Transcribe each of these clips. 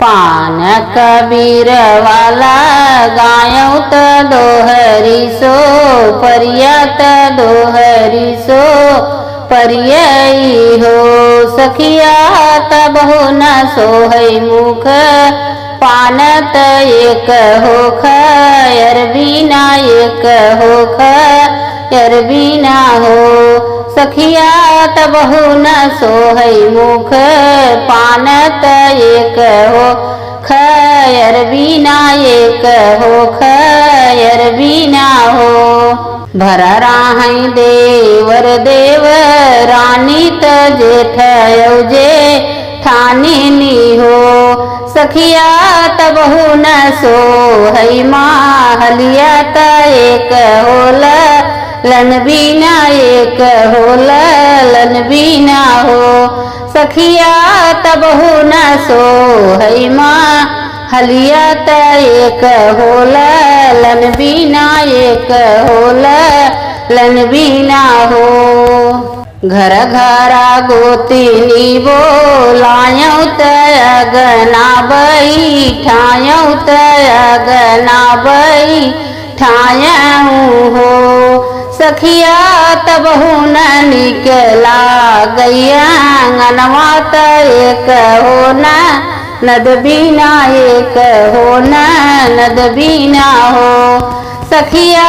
पान कबीर वाला गायों त दोहरी सो परिया त दोहरी सो परियई हो सखिया तब हो न सोहै मुख पान त एक होख अरबीना एक होख अरबीना हो सखिया तब हो न सोहै मुख पान त एक होख अरबीना एक होख अरबीना हो भर राहै देवर देव रानी त जेठ जे ठानी हो सखिया तब हो न सोहै माहलिया त एक होल लन बीना एक होल लन बीना हो सखिया तब हो न सोहै माहलिया त एक होल लन बीना एक होल लन बीना हो घर घरा गोतिनी बोलायौ त अगना बैठायौ त अगना बैठायौ हो सखिया तब हो न निकला गैया अंगनवा त एक हो न नद बीना एक हो न नद बीना हो सखिया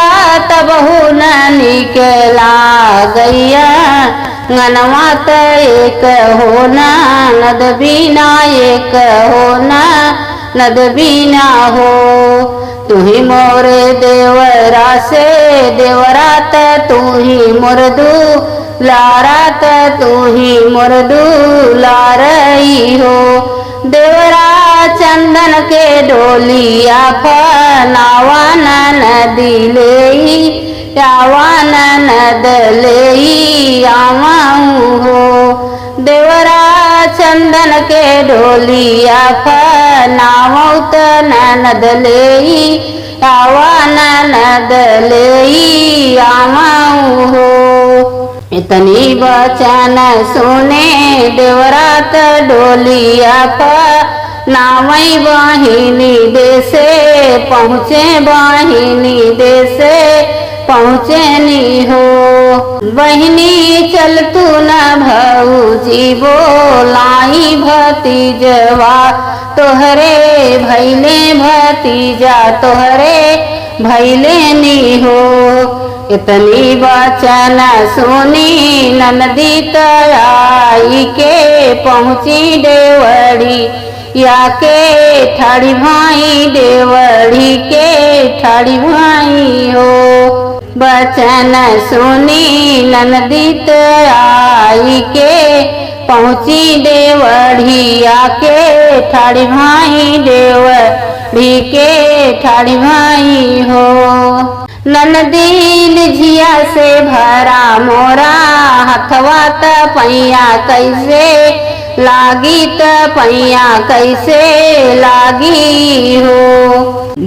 तब हो न निकला गैया अंगनवा त एक हो न नद बीना एक हो न नद बीना हो तुही मोरे देवरा से देवरा त तुही मोर दुलारा त तुही मोर दुलारई हो देवरा चंदन के डोलिया फनावा नदी लेई यावा नद लेई आवाऊं हो देवरा चंदन के डोलिया फनावा त नद लेई यावा नद लेई आवाऊं हो इतनी बचन सुने देवरा त डोलिया नावई बहिनी देसे पहुँचे बहिनी देसे पहुँचे नी हो बहिनी चल तू न भौजी बोलाई भतीजवा तोहरे भैले भतीजा तोहरे भैले नी हो इतनी बचन सुनी ननदी त आई के पहुँची देवड़ी या के ठाड़ी भाई देवड़ी के ठाड़ी भाई हो बचन सुनी ननदी त आई के पहुँची देवड़ी या के ठाड़ी भाई देवड़ी के ठाड़ी भाई हो ननदील झिया से भरा मोरा हथवा त पैया कैसे लागी त पैया कैसे लागी हो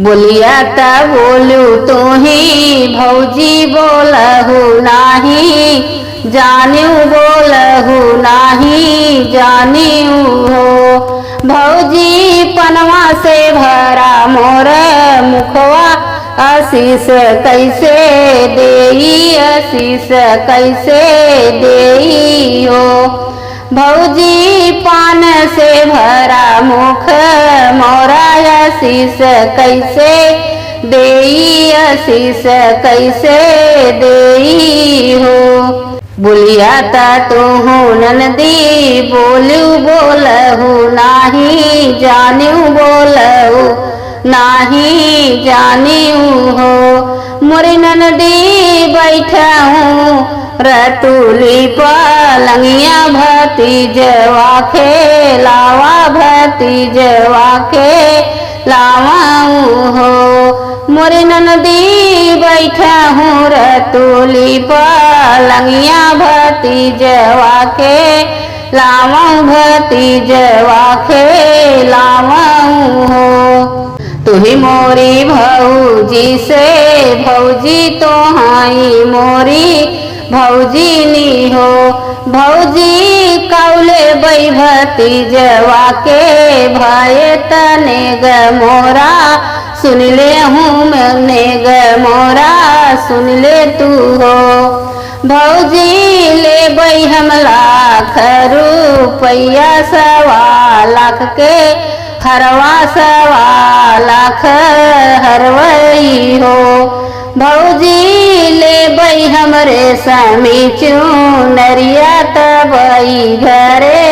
बोलिया त बोलू तू ही भौजी बोलहु नाही जान्यू बोलहु नाही जान्यू हो भौजी पनवा से भरा मोर मुखवा आशीष कैसे देई आशीष कैसे देई हो भौजी पान से भरा मुख मोरा आशीष कैसे देई आशीष कैसे देई हो बोलिया ता तू ननदी बोलू बोलहु नाही जानू बोलहु नाही जानियू हो मोरी ननदी बैठा हूँ रतुली पलंगिया भतीजवा खेलावा भतीजवा खेलावाऊँ हो मोरी ननदी बैठा हूँ रतुली पलंगिया भतीजवा खेलावाऊँ भतीजवा खेलावाऊँ हो तुही मोरी भौजी से भौजी तो हाई मोरी भौजी नी हो भौजी कौले बैभती जवा के भय तने ग मोरा सुन ले हूँ मैंने ग मोरा सुन ले तू हो। भौजी ले बई हम लाख रुपया 1.25 लाख के हरवा 1.25 लाख हरवई हो। भौजी ले बई हमरे समी चुनरिया तबई घरे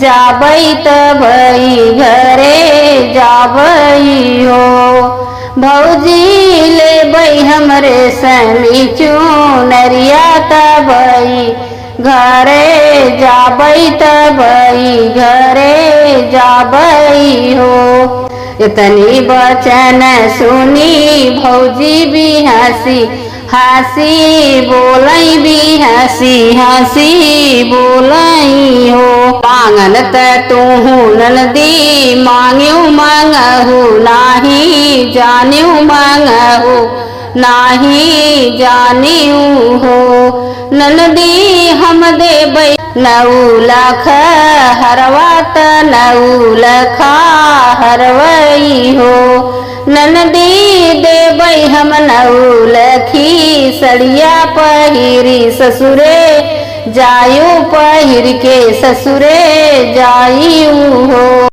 जाबई तबई घरे जाबई हो। भौजी ले बई हमरे समी चुनरिया तबई घरे जाबई तबई घरे जाबई हो। इतनी बचन सुनी भौजी भी हंसी हंसी बोलई भी हंसी हंसी बोलई हो। मांगन त तू ननदी मांग्यू मांगहू नाही जान्यू मांगहू नाही जानियू हो। ननदी हम देबै 9 लाख हरवा त 9 लाख हरवई हो। ननदी देबै हम 9 लखी सड़िया पहिरी ससुरे जायू पहिर के ससुरे जायू हो।